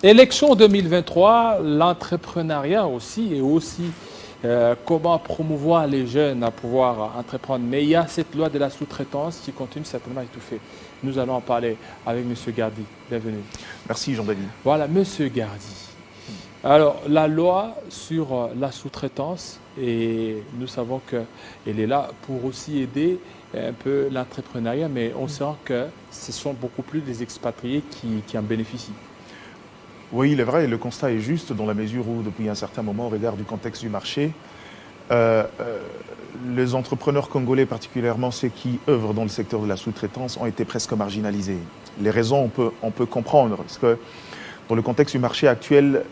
Élection 2023, l'entrepreneuriat aussi et aussi comment promouvoir les jeunes à pouvoir entreprendre. Mais il y a cette loi de la sous-traitance qui continue certainement à étouffer. Nous allons en parler avec M. Gardi. Bienvenue. Merci Jean-David. Voilà, M. Gardi. Alors, la loi sur la sous-traitance, et nous savons qu'elle est là pour aussi aider un peu l'entrepreneuriat, mais on sent que ce sont beaucoup plus des expatriés qui en bénéficient. Oui, il est vrai, le constat est juste dans la mesure où, depuis un certain moment, au regard du contexte du marché, les entrepreneurs congolais, particulièrement ceux qui œuvrent dans le secteur de la sous-traitance, ont été presque marginalisés. Les raisons, on peut comprendre, parce que dans le contexte du marché actuel,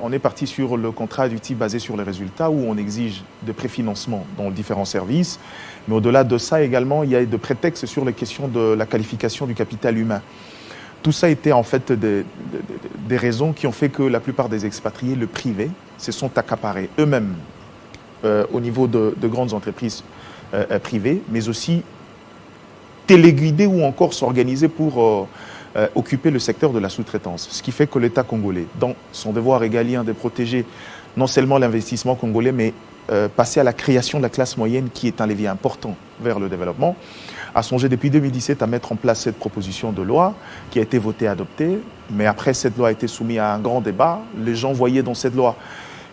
on est parti sur le contrat du type basé sur les résultats, où on exige de préfinancement dans différents services. Mais au-delà de ça également, il y a des prétextes sur les questions de la qualification du capital humain. Tout ça était en fait des raisons qui ont fait que la plupart des expatriés, le privé, se sont accaparés eux-mêmes au niveau de grandes entreprises privées, mais aussi téléguidés ou encore s'organiser pour occuper le secteur de la sous-traitance. Ce qui fait que l'État congolais, dans son devoir régalien de protéger non seulement l'investissement congolais, mais passer à la création de la classe moyenne, qui est un levier important vers le développement, a songé depuis 2017 à mettre en place cette proposition de loi qui a été votée et adoptée. Mais après, cette loi a été soumise à un grand débat. Les gens voyaient dans cette loi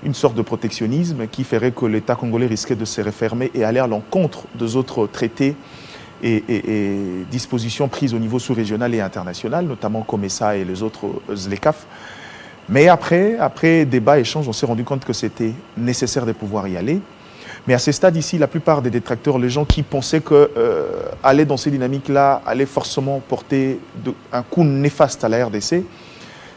une sorte de protectionnisme qui ferait que l'État congolais risquait de se refermer et aller à l'encontre des autres traités et dispositions prises au niveau sous-régional et international, notamment COMESA et les autres ZLECAf. Mais après débat, échange, on s'est rendu compte que c'était nécessaire de pouvoir y aller. Mais à ce stade ici, la plupart des détracteurs, les gens qui pensaient que aller dans ces dynamiques-là allait forcément porter un coup néfaste à la RDC,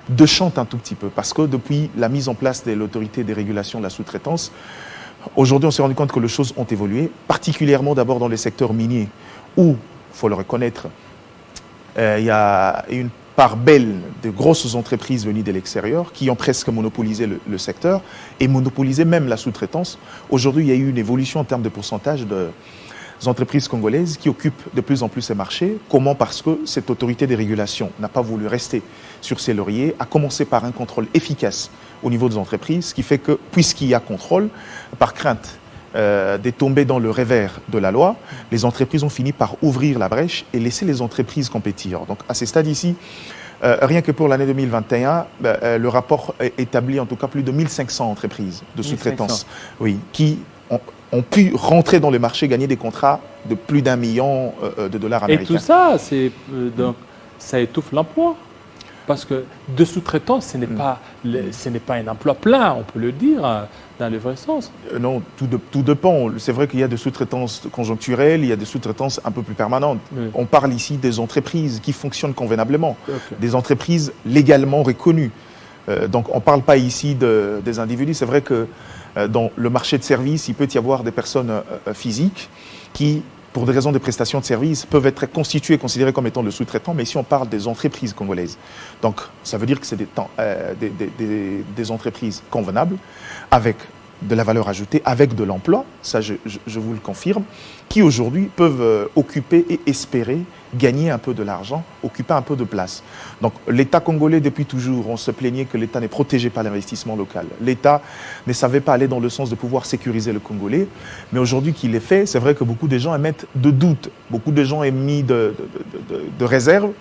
déchantent un tout petit peu. Parce que depuis la mise en place de l'autorité des régulations de la sous-traitance, aujourd'hui on s'est rendu compte que les choses ont évolué, particulièrement d'abord dans les secteurs miniers, où, il faut le reconnaître, il y a une part belle de grosses entreprises venues de l'extérieur qui ont presque monopolisé le secteur et monopolisé même la sous-traitance. Aujourd'hui, il y a eu une évolution en termes de pourcentage des entreprises congolaises qui occupent de plus en plus ces marchés. Comment? Parce que cette autorité de régulation n'a pas voulu rester sur ses lauriers, à commencer par un contrôle efficace au niveau des entreprises, ce qui fait que, puisqu'il y a contrôle, par crainte de tomber dans le revers de la loi, les entreprises ont fini par ouvrir la brèche et laisser les entreprises compétir. Donc à ce stade ici, rien que pour l'année 2021, le rapport établit en tout cas plus de 1500 entreprises de sous-traitance, oui, qui ont pu rentrer dans le marché, gagner des contrats de plus d'1 million de dollars américains. Et tout ça, donc, ça étouffe l'emploi. Parce que de sous-traitance, ce n'est pas un emploi plein, on peut le dire, dans le vrai sens. Non, tout dépend. C'est vrai qu'il y a des sous-traitances conjoncturelles, il y a des sous-traitances un peu plus permanentes. Oui. On parle ici des entreprises qui fonctionnent convenablement, des entreprises légalement reconnues. Donc on ne parle pas ici des individus. C'est vrai que dans le marché de services, il peut y avoir des personnes physiques qui, pour des raisons de prestation de services, peuvent être constituées, considérées comme étant le sous-traitant, mais ici on parle des entreprises congolaises. Donc ça veut dire que c'est des entreprises convenables, avec de la valeur ajoutée, avec de l'emploi, ça je vous le confirme, qui aujourd'hui peuvent occuper et espérer gagner un peu de l'argent, occuper un peu de place. Donc l'État congolais, depuis toujours, on se plaignait que l'État ne protégeait pas l'investissement local. L'État ne savait pas aller dans le sens de pouvoir sécuriser le Congolais. Mais aujourd'hui qu'il est fait, c'est vrai que beaucoup de gens émettent de doutes. Beaucoup de gens émis de réserves,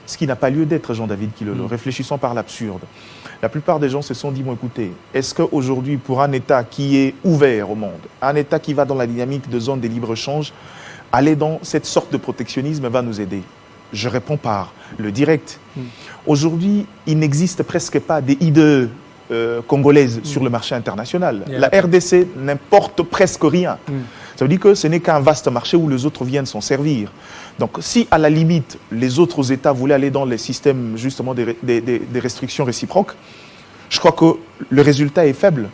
ce qui n'a pas lieu d'être, Jean-David Kilolo, réfléchissant par l'absurde. La plupart des gens se sont dit, bon, écoutez, est-ce qu'aujourd'hui, pour un État qui est ouvert au monde, un État qui va dans la dynamique de zone de libre-échange, aller dans cette sorte de protectionnisme va nous aider? Je réponds par le direct. Aujourd'hui, il n'existe presque pas des IDE congolaises sur le marché international. La RDC n'importe presque rien. Ça veut dire que ce n'est qu'un vaste marché où les autres viennent s'en servir. Donc si à la limite, les autres États voulaient aller dans les systèmes justement des restrictions réciproques, je crois que le résultat est faible.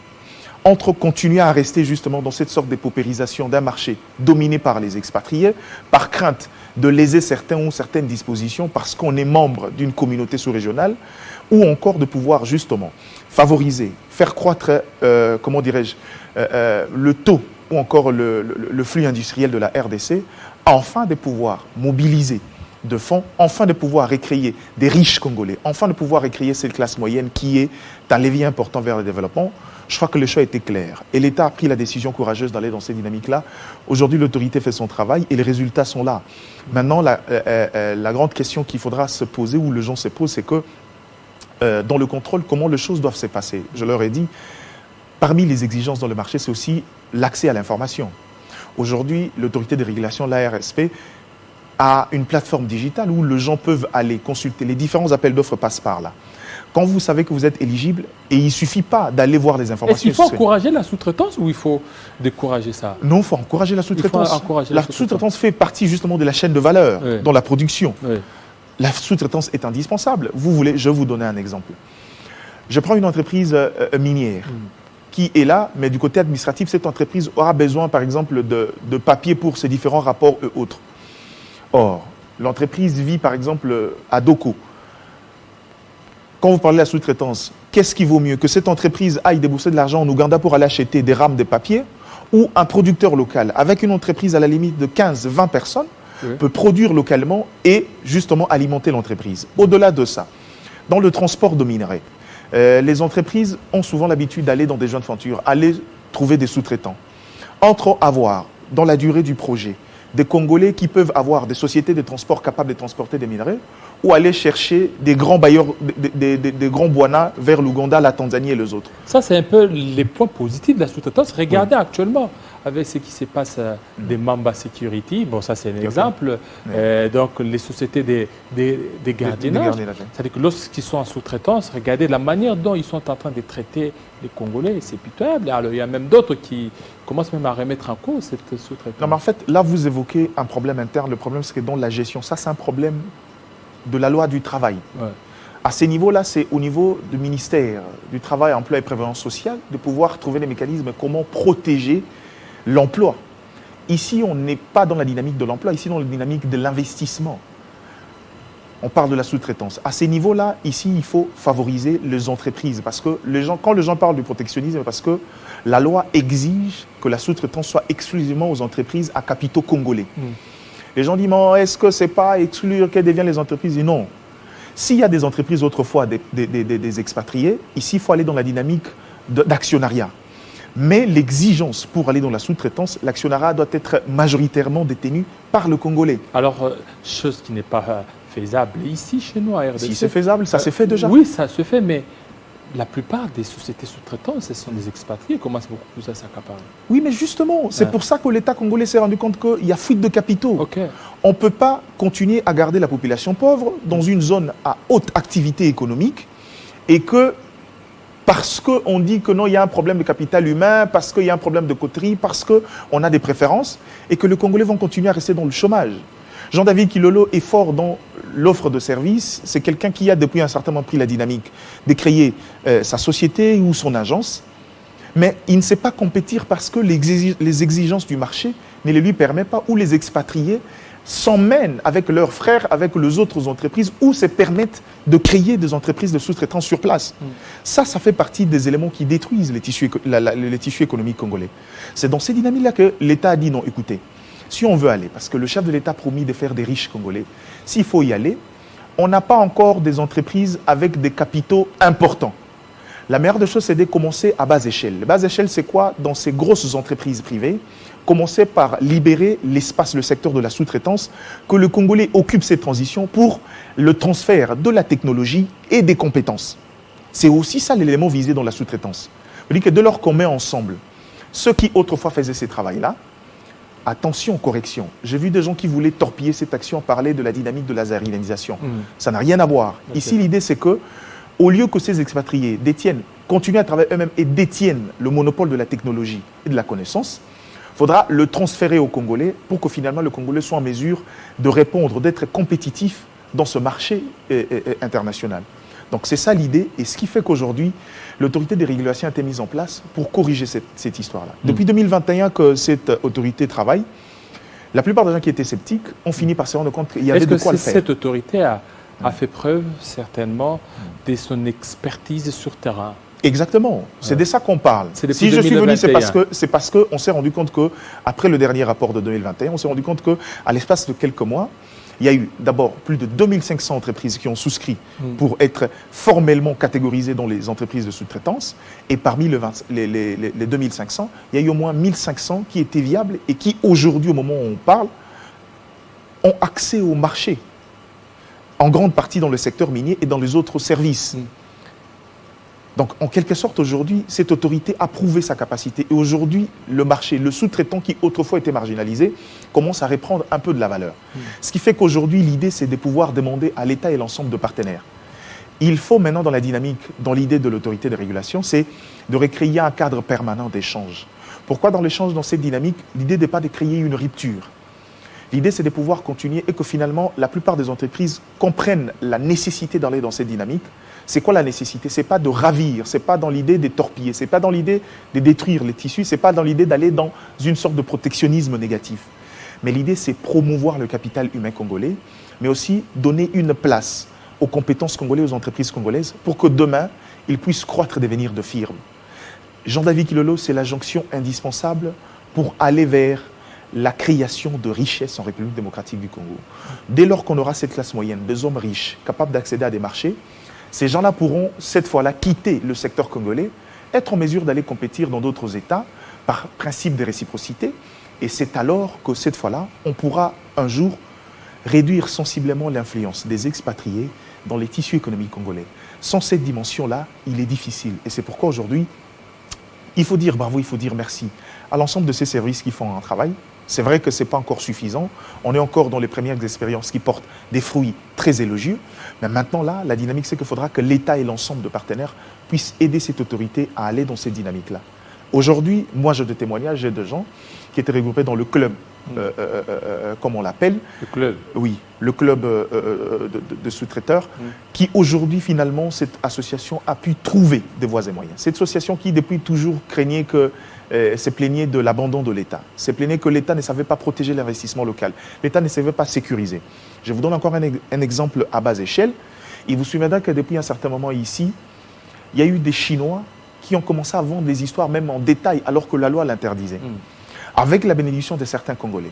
Entre continuer à rester justement dans cette sorte d'épaupérisation d'un marché dominé par les expatriés, par crainte de léser certains ou certaines dispositions parce qu'on est membre d'une communauté sous-régionale, ou encore de pouvoir justement favoriser, faire croître, comment dirais-je, le taux ou encore le flux industriel de la RDC, afin de pouvoir mobiliser de fonds, enfin de pouvoir recréer des riches Congolais, enfin de pouvoir recréer cette classe moyenne qui est un levier important vers le développement, je crois que le choix était clair. Et l'État a pris la décision courageuse d'aller dans cette dynamique-là. Aujourd'hui, l'autorité fait son travail et les résultats sont là. Maintenant, la grande question qu'il faudra se poser, ou les gens se posent, c'est que dans le contrôle, comment les choses doivent se passer. Je leur ai dit, parmi les exigences dans le marché, c'est aussi l'accès à l'information. Aujourd'hui, l'autorité de régulation, l'ARSP, a une plateforme digitale où les gens peuvent aller consulter. Les différents appels d'offres passent par là. Quand vous savez que vous êtes éligible, et il ne suffit pas d'aller voir les informations. Est-ce qu'il faut encourager la sous-traitance ou il faut décourager ça? Non, il faut encourager la sous-traitance. La sous-traitance fait partie justement de la chaîne de valeur dans la production. Oui. La sous-traitance est indispensable. Je vais vous donner un exemple. Je prends une entreprise minière qui est là, mais du côté administratif, cette entreprise aura besoin, par exemple, de papier pour ses différents rapports et autres. Or, l'entreprise vit, par exemple, à Doko. Quand vous parlez de la sous-traitance, qu'est-ce qui vaut mieux? Que cette entreprise aille débourser de l'argent en Ouganda pour aller acheter des rames de papier, ou un producteur local, avec une entreprise à la limite de 15-20 personnes, peut produire localement et justement alimenter l'entreprise. Au-delà de ça, dans le transport de minerais, les entreprises ont souvent l'habitude d'aller dans des joint ventures, aller trouver des sous-traitants. Entre avoir, dans la durée du projet, des Congolais qui peuvent avoir des sociétés de transport capables de transporter des minerais, ou aller chercher des grands bailleurs, des grands Bwana vers l'Ouganda, la Tanzanie et les autres. Ça, c'est un peu les points positifs de la sous-traitance. Regardez actuellement avec ce qui se passe des Mamba Security. Bon, ça, c'est un exemple. Donc, les sociétés des gardiennages. C'est-à-dire que lorsqu'ils sont en sous-traitance, regardez la manière dont ils sont en train de traiter les Congolais. C'est pitoyable. Alors, il y a même d'autres qui commencent même à remettre en cause cette sous-traitance. Non, mais en fait, là, vous évoquez un problème interne. Le problème, c'est que dans la gestion, ça, c'est un problème de la loi du travail. À ces niveaux-là, c'est au niveau du ministère du Travail, Emploi et Prévoyance sociale de pouvoir trouver des mécanismes comment protéger l'emploi. Ici, on n'est pas dans la dynamique de l'emploi, ici, dans la dynamique de l'investissement. On parle de la sous-traitance. À ces niveaux-là, ici, il faut favoriser les entreprises. Parce que quand les gens parlent du protectionnisme, parce que la loi exige que la sous-traitance soit exclusivement aux entreprises à capitaux congolais. Les gens disent, mais est-ce que ce n'est pas exclure qu'elles deviennent les entreprises? Et non. S'il y a des entreprises autrefois, des expatriés, ici, il faut aller dans la dynamique d'actionnariat. Mais l'exigence pour aller dans la sous-traitance, l'actionnariat doit être majoritairement détenu par le Congolais. Alors, chose qui n'est pas faisable ici, chez nous, à RDC. Si c'est faisable, ça s'est fait déjà. Oui, ça se fait, mais la plupart des sociétés sous-traitantes, ce sont des expatriés, commencent beaucoup plus à s'accaparer. Oui, mais justement, c'est pour ça que l'État congolais s'est rendu compte qu'il y a fuite de capitaux. On ne peut pas continuer à garder la population pauvre dans une zone à haute activité économique et que parce qu'on dit que non, il y a un problème de capital humain, parce qu'il y a un problème de coterie, parce qu'on a des préférences et que les Congolais vont continuer à rester dans le chômage. Jean-David Kilolo est fort dans l'offre de services. C'est quelqu'un qui a depuis un certain moment pris la dynamique de créer sa société ou son agence. Mais il ne sait pas compétir parce que les exigences du marché ne les lui permettent pas, ou les expatriés s'emmènent avec leurs frères, avec les autres entreprises, ou se permettent de créer des entreprises de sous-traitance sur place. Ça fait partie des éléments qui détruisent les tissus économiques congolais. C'est dans ces dynamiques-là que l'État a dit non, écoutez, si on veut aller, parce que le chef de l'État a promis de faire des riches Congolais, s'il faut y aller, on n'a pas encore des entreprises avec des capitaux importants. La meilleure des choses, c'est de commencer à bas échelle. Bas échelle, c'est quoi? Dans ces grosses entreprises privées, commencer par libérer l'espace, le secteur de la sous-traitance, que le Congolais occupe cette transition pour le transfert de la technologie et des compétences. C'est aussi ça l'élément visé dans la sous-traitance. On dit que dès lors qu'on met ensemble ceux qui autrefois faisaient ces travails-là, attention, correction. J'ai vu des gens qui voulaient torpiller cette action, parler de la dynamique de la zarianisation. Ça n'a rien à voir. Ici, l'idée, c'est que, au lieu que ces expatriés continuent à travailler eux-mêmes et détiennent le monopole de la technologie et de la connaissance, il faudra le transférer aux Congolais pour que finalement le Congolais soit en mesure de répondre, d'être compétitif dans ce marché international. Donc c'est ça l'idée, et ce qui fait qu'aujourd'hui, l'autorité des régulations a été mise en place pour corriger cette histoire-là. Depuis 2021 que cette autorité travaille, la plupart des gens qui étaient sceptiques ont fini par se rendre compte qu'il y avait de quoi le faire. Cette autorité a fait preuve certainement de son expertise sur terrain. Exactement, c'est de ça qu'on parle. Si je suis venu, c'est parce qu'on s'est rendu compte qu'après le dernier rapport de 2021, on s'est rendu compte qu'à l'espace de quelques mois, Il y a eu d'abord plus de 2500 entreprises qui ont souscrit pour être formellement catégorisées dans les entreprises de sous-traitance. Et parmi les 2500, il y a eu au moins 1500 qui étaient viables et qui, aujourd'hui, au moment où on parle, ont accès au marché, en grande partie dans le secteur minier et dans les autres services. Donc, en quelque sorte, aujourd'hui, cette autorité a prouvé sa capacité. Et aujourd'hui, le marché, le sous-traitant qui autrefois était marginalisé, commence à reprendre un peu de la valeur. Ce qui fait qu'aujourd'hui, l'idée, c'est de pouvoir demander à l'État et l'ensemble de partenaires. Il faut maintenant, dans la dynamique, dans l'idée de l'autorité de régulation, c'est de recréer un cadre permanent d'échange. Pourquoi dans l'échange, dans cette dynamique, l'idée n'est pas de créer une rupture. L'idée, c'est de pouvoir continuer et que finalement, la plupart des entreprises comprennent la nécessité d'aller dans cette dynamique. C'est quoi la nécessité? Ce n'est pas de ravir, ce n'est pas dans l'idée de torpiller, ce n'est pas dans l'idée de détruire les tissus, ce n'est pas dans l'idée d'aller dans une sorte de protectionnisme négatif. Mais l'idée, c'est promouvoir le capital humain congolais, mais aussi donner une place aux compétences congolaises, aux entreprises congolaises, pour que demain, ils puissent croître et devenir de firmes. Jean-David Kilolo, c'est la jonction indispensable pour aller vers la création de richesses en République démocratique du Congo. Dès lors qu'on aura cette classe moyenne, des hommes riches, capables d'accéder à des marchés, ces gens-là pourront, cette fois-là, quitter le secteur congolais, être en mesure d'aller compétir dans d'autres États par principe de réciprocité. Et c'est alors que, cette fois-là, on pourra un jour réduire sensiblement l'influence des expatriés dans les tissus économiques congolais. Sans cette dimension-là, il est difficile. Et c'est pourquoi aujourd'hui, il faut dire bravo, il faut dire merci à l'ensemble de ces services qui font un travail. C'est vrai que ce n'est pas encore suffisant. On est encore dans les premières expériences qui portent des fruits très élogieux. Mais maintenant, là, la dynamique, c'est qu'il faudra que l'État et l'ensemble de partenaires puissent aider cette autorité à aller dans cette dynamique-là. Aujourd'hui, moi, j'ai des témoignages, j'ai des gens qui étaient regroupés dans le club, comme on l'appelle. Le club? Oui, le club de sous-traiteurs, qui aujourd'hui, finalement, cette association a pu trouver des voies et moyens. Cette association qui, depuis toujours, craignait que se plaignait de l'abandon de l'État, se plaignait que l'État ne savait pas protéger l'investissement local, l'État ne savait pas sécuriser. Je vous donne encore un exemple à bas échelle. Il vous souviendra que depuis un certain moment ici, il y a eu des Chinois qui ont commencé à vendre des histoires même en détail alors que la loi l'interdisait, avec la bénédiction de certains Congolais.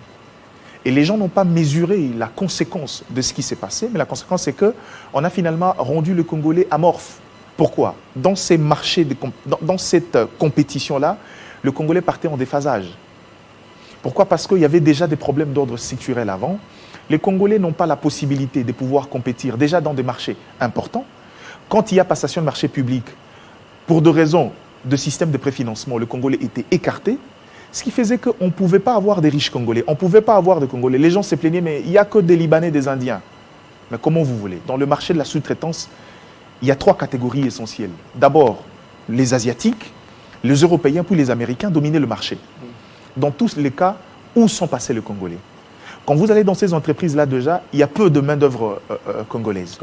Et les gens n'ont pas mesuré la conséquence de ce qui s'est passé, mais la conséquence c'est qu'on a finalement rendu le Congolais amorphe. Pourquoi? Dans ces marchés, dans cette compétition-là, le Congolais partait en déphasage. Pourquoi? Parce qu'il y avait déjà des problèmes d'ordre structurel avant. Les Congolais n'ont pas la possibilité de pouvoir compétir déjà dans des marchés importants. Quand il y a passation de marché public, pour des raisons de système de préfinancement, le Congolais était écarté, ce qui faisait qu'on ne pouvait pas avoir des riches Congolais, on ne pouvait pas avoir de Congolais. Les gens se plaignaient, mais il n'y a que des Libanais, des Indiens. Mais comment vous voulez? Dans le marché de la sous-traitance, il y a 3 catégories essentielles. D'abord, les Asiatiques, les Européens puis les Américains dominaient le marché. Dans tous les cas, où sont passés les Congolais? Quand vous allez dans ces entreprises-là déjà, il y a peu de main-d'œuvre congolaise.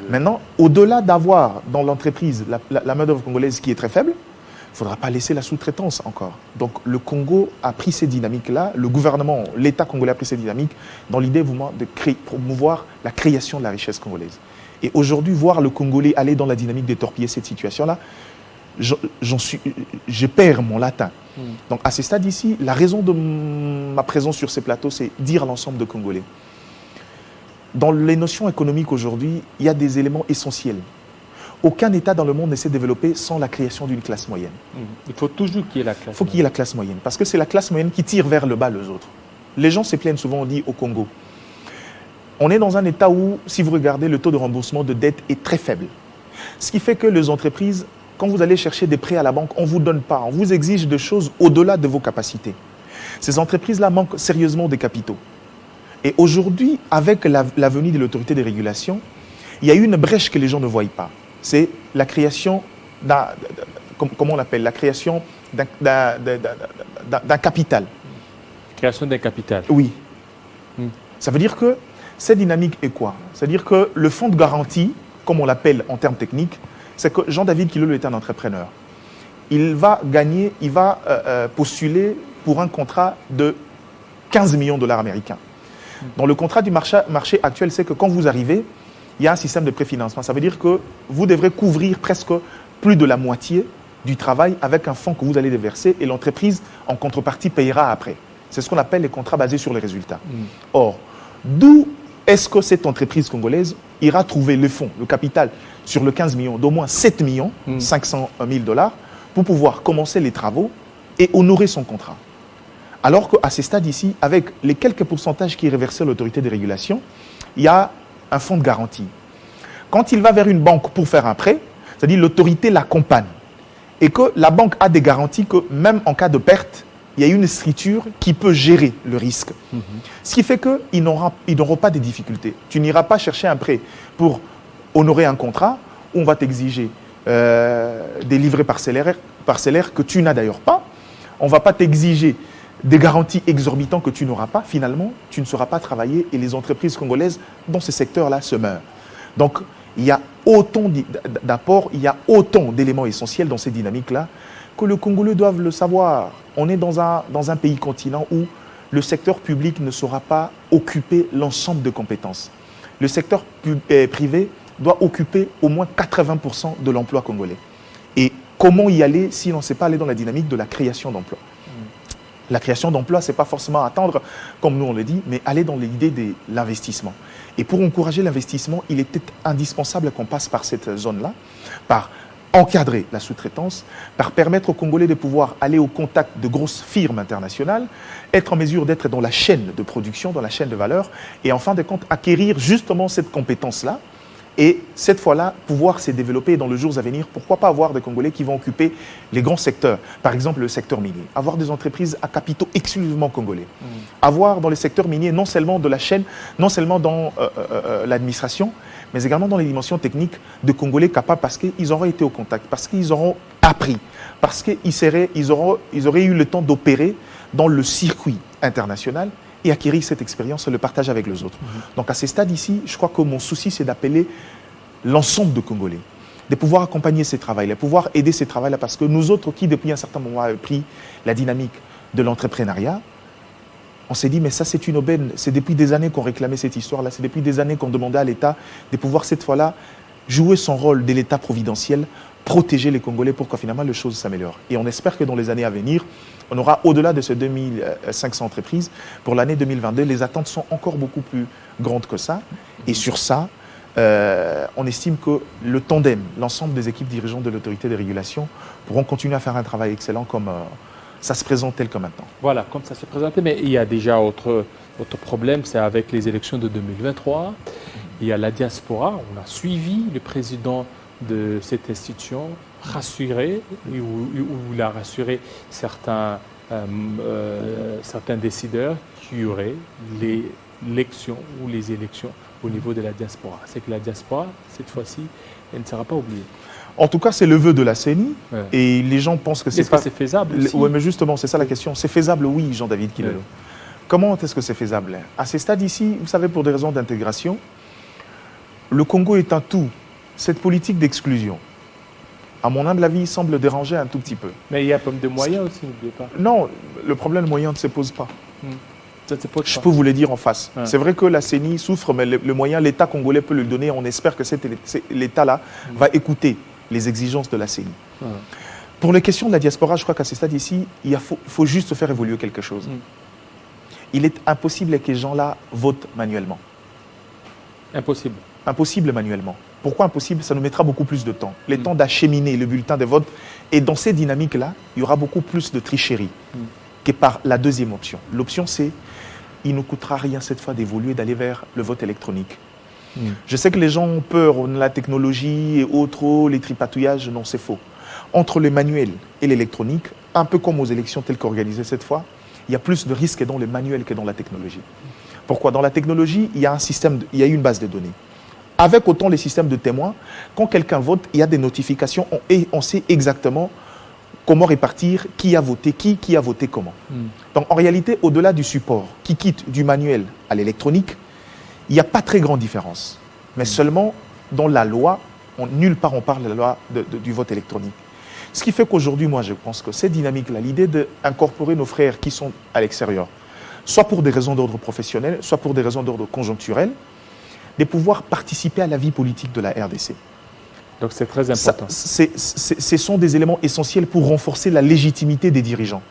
Maintenant, au-delà d'avoir dans l'entreprise la main-d'œuvre congolaise qui est très faible, il ne faudra pas laisser la sous-traitance encore. Donc le Congo a pris ces dynamiques-là, le gouvernement, l'État congolais a pris ces dynamiques dans l'idée de promouvoir la création de la richesse congolaise. Et aujourd'hui, voir le Congolais aller dans la dynamique de torpiller cette situation-là, je perds mon latin. Donc à ce stade ici, la raison de ma présence sur ces plateaux, c'est dire à l'ensemble de Congolais. Dans les notions économiques aujourd'hui, il y a des éléments essentiels. Aucun État dans le monde ne s'est développé sans la création d'une classe moyenne. Il faut toujours qu'il y ait la classe moyenne. Il faut qu'il y ait la classe moyenne, parce que c'est la classe moyenne qui tire vers le bas les autres. Les gens se plaignent souvent, on dit, au Congo. On est dans un État où, si vous regardez, le taux de remboursement de dette est très faible. Ce qui fait que les entreprises, quand vous allez chercher des prêts à la banque, on ne vous donne pas, on vous exige des choses au-delà de vos capacités. Ces entreprises-là manquent sérieusement des capitaux. Et aujourd'hui, avec la venue de l'autorité de régulation, il y a eu une brèche que les gens ne voient pas. C'est la création comment on l'appelle, la création d'un capital. Création d'un capital. Oui. Ça veut dire que cette dynamique est quoi? C'est-à-dire que le fonds de garantie, comme on l'appelle en termes techniques, c'est que Jean-David Kilolo est un entrepreneur. Il va gagner, il va postuler pour un contrat de 15 millions de dollars américains. Dans le contrat du marché actuel, c'est que quand vous arrivez, il y a un système de préfinancement. Ça veut dire que vous devrez couvrir presque plus de la moitié du travail avec un fonds que vous allez déverser et l'entreprise, en contrepartie, payera après. C'est ce qu'on appelle les contrats basés sur les résultats. Or, d'où est-ce que cette entreprise congolaise ira trouver le fonds, le capital, sur le 15 millions, d'au moins 7 millions, 500 000 dollars, pour pouvoir commencer les travaux et honorer son contrat. Alors qu'à ce stade ici, avec les quelques pourcentages qui est reversé à l'autorité de régulation, il y a un fonds de garantie. Quand il va vers une banque pour faire un prêt, c'est-à-dire l'autorité l'accompagne. Et que la banque a des garanties que même en cas de perte, il y a une structure qui peut gérer le risque. Ce qui fait qu'ils n'auront pas de difficultés. Tu n'iras pas chercher un prêt pour honorer un contrat où on va t'exiger des livrets parcellaires que tu n'as d'ailleurs pas. On ne va pas t'exiger des garanties exorbitantes que tu n'auras pas. Finalement, tu ne sauras pas travailler et les entreprises congolaises dans ce secteur-là se meurent. Donc, il y a autant d'apports, il y a autant d'éléments essentiels dans ces dynamiques-là que le Congolais doivent le savoir. On est dans un pays continent où le secteur public ne saura pas occuper l'ensemble de compétences. Le secteur privé doit occuper au moins 80% de l'emploi congolais. Et comment y aller si on ne sait pas aller dans la dynamique de la création d'emplois? La création d'emplois, ce n'est pas forcément attendre, comme nous on le dit, mais aller dans l'idée de l'investissement. Et pour encourager l'investissement, il était indispensable qu'on passe par cette zone-là, par encadrer la sous-traitance, par permettre aux Congolais de pouvoir aller au contact de grosses firmes internationales, être en mesure d'être dans la chaîne de production, dans la chaîne de valeur, et en fin de compte, acquérir justement cette compétence-là, et cette fois-là, pouvoir se développer dans les jours à venir. Pourquoi pas avoir des Congolais qui vont occuper les grands secteurs, par exemple le secteur minier, avoir des entreprises à capitaux exclusivement congolais, avoir dans les secteurs miniers non seulement de la chaîne, non seulement dans l'administration, mais également dans les dimensions techniques de Congolais capables parce qu'ils auraient été au contact, parce qu'ils auront appris, parce qu'ils auraient eu le temps d'opérer dans le circuit international et acquérir cette expérience et le partage avec les autres. Donc à ce stade ici, je crois que mon souci, c'est d'appeler l'ensemble de Congolais, de pouvoir accompagner ces travails, de pouvoir aider ces travails-là, parce que nous autres qui, depuis un certain moment, avons pris la dynamique de l'entrepreneuriat, on s'est dit, mais ça c'est une aubaine, c'est depuis des années qu'on réclamait cette histoire-là, c'est depuis des années qu'on demandait à l'État de pouvoir cette fois-là jouer son rôle de l'État providentiel, protéger les Congolais pour que finalement les choses s'améliorent. Et on espère que dans les années à venir, on aura au-delà de ces 2500 entreprises. Pour l'année 2022, les attentes sont encore beaucoup plus grandes que ça. Et sur ça, on estime que le tandem, l'ensemble des équipes dirigeantes de l'autorité de régulation pourront continuer à faire un travail excellent comme ça se présente tel que maintenant. Voilà, comme ça se présentait, mais il y a déjà autre problème, c'est avec les élections de 2023. Il y a la diaspora, on a suivi le président de cette institution, rassuré, où il a rassuré certains décideurs qu'il y aurait l'élection ou les élections au niveau de la diaspora. C'est que la diaspora, cette fois-ci, elle ne sera pas oubliée. En tout cas, c'est le vœu de la CENI, et les gens pensent que c'est Est-ce que c'est faisable aussi? Oui, mais justement, c'est ça la question. C'est faisable, oui, Jean-David Kilelo. Comment est-ce que c'est faisable? À ces stades ici, vous savez, pour des raisons d'intégration, le Congo est un tout. Cette politique d'exclusion, à mon humble avis, semble déranger un tout petit peu. Mais il y a un problème de moyens aussi, n'oubliez pas. Non, le problème de moyens ne se pose pas. Ça ne se pose pas. Je peux vous le dire en face. C'est vrai que la CENI souffre, mais le moyen, l'État congolais peut le donner. On espère que l'État-là va écouter les exigences de la CENI. Pour les questions de la diaspora, je crois qu'à ce stade ici, il faut juste faire évoluer quelque chose. Il est impossible que ces gens-là votent manuellement. Impossible. Impossible manuellement. Pourquoi impossible? Ça nous mettra beaucoup plus de temps. Le temps d'acheminer le bulletin de vote. Et dans ces dynamiques-là, il y aura beaucoup plus de tricherie que par la deuxième option. L'option, c'est il ne coûtera rien cette fois d'évoluer, d'aller vers le vote électronique. Je sais que les gens ont peur, on a la technologie et autres, les tripatouillages, non, c'est faux. Entre le manuel et l'électronique, un peu comme aux élections telles qu'organisées cette fois, il y a plus de risques dans le manuel que dans la technologie. Pourquoi? Dans la technologie, il y a un système, il y a une base de données. Avec autant les systèmes de témoins, quand quelqu'un vote, il y a des notifications et on sait exactement comment répartir qui a voté qui a voté comment. Donc en réalité, au-delà du support qui quitte du manuel à l'électronique, il n'y a pas très grande différence. Mais seulement dans la loi, nulle part on parle de la loi du vote électronique. Ce qui fait qu'aujourd'hui, moi je pense que cette dynamique-là, l'idée d'incorporer nos frères qui sont à l'extérieur, soit pour des raisons d'ordre professionnel, soit pour des raisons d'ordre conjoncturel, de pouvoir participer à la vie politique de la RDC. Donc c'est très important. Ce sont des éléments essentiels pour renforcer la légitimité des dirigeants.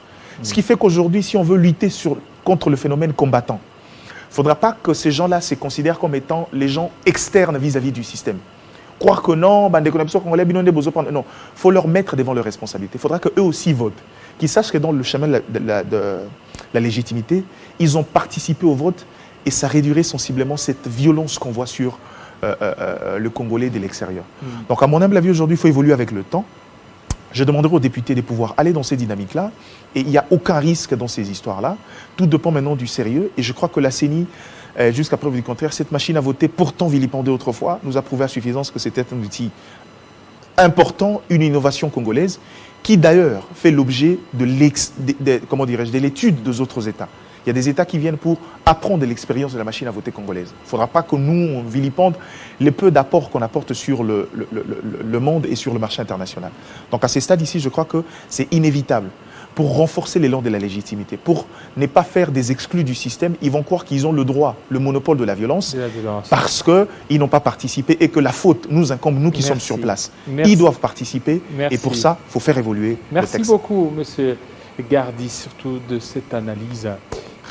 Ce qui fait qu'aujourd'hui, si on veut lutter contre le phénomène combattant, ne faudra pas que ces gens-là se considèrent comme étant les gens externes vis-à-vis du système. Croire que non, non, il faut leur mettre devant leurs responsabilités. Il faudra qu'eux aussi votent, qu'ils sachent que dans le chemin de la légitimité, ils ont participé au vote et ça réduirait sensiblement cette violence qu'on voit sur le Congolais de l'extérieur. Donc à mon humble avis, aujourd'hui, il faut évoluer avec le temps. Je demanderai aux députés de pouvoir aller dans ces dynamiques-là et il n'y a aucun risque dans ces histoires-là. Tout dépend maintenant du sérieux et je crois que la CENI, jusqu'à preuve du contraire, cette machine à voter, pourtant vilipendée autrefois, nous a prouvé à suffisance que c'était un outil important, une innovation congolaise qui d'ailleurs fait l'objet de l'étude des autres États. Il y a des États qui viennent pour apprendre de l'expérience de la machine à voter congolaise. Il ne faudra pas que nous, on vilipende les peu d'apports qu'on apporte sur le monde et sur le marché international. Donc à ce stade ici, je crois que c'est inévitable. Pour renforcer l'élan de la légitimité, pour ne pas faire des exclus du système, ils vont croire qu'ils ont le droit, le monopole de la violence, parce qu'ils n'ont pas participé et que la faute nous incombe, nous qui sommes sur place. Ils doivent participer et pour ça, il faut faire évoluer le texte. Merci beaucoup, M. Gardy, surtout de cette analyse.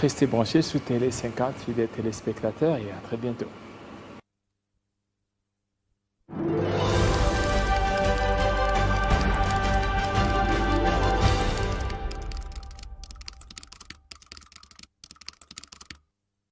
Restez branchés sur Télé 50, fidèles téléspectateurs, et à très bientôt.